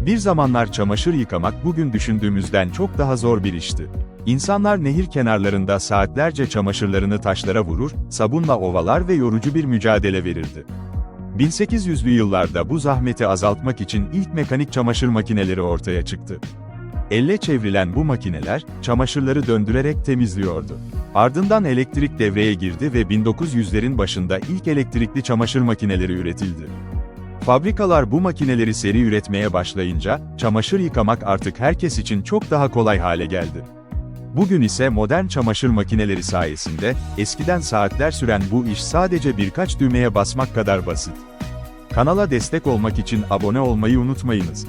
Bir zamanlar çamaşır yıkamak bugün düşündüğümüzden çok daha zor bir işti. İnsanlar nehir kenarlarında saatlerce çamaşırlarını taşlara vurur, sabunla ovalar ve yorucu bir mücadele verirdi. 1800'lü yıllarda bu zahmeti azaltmak için ilk mekanik çamaşır makineleri ortaya çıktı. Elle çevrilen bu makineler, çamaşırları döndürerek temizliyordu. Ardından elektrik devreye girdi ve 1900'lerin başında ilk elektrikli çamaşır makineleri üretildi. Fabrikalar bu makineleri seri üretmeye başlayınca, çamaşır yıkamak artık herkes için çok daha kolay hale geldi. Bugün ise modern çamaşır makineleri sayesinde, eskiden saatler süren bu iş sadece birkaç düğmeye basmak kadar basit. Kanala destek olmak için abone olmayı unutmayınız.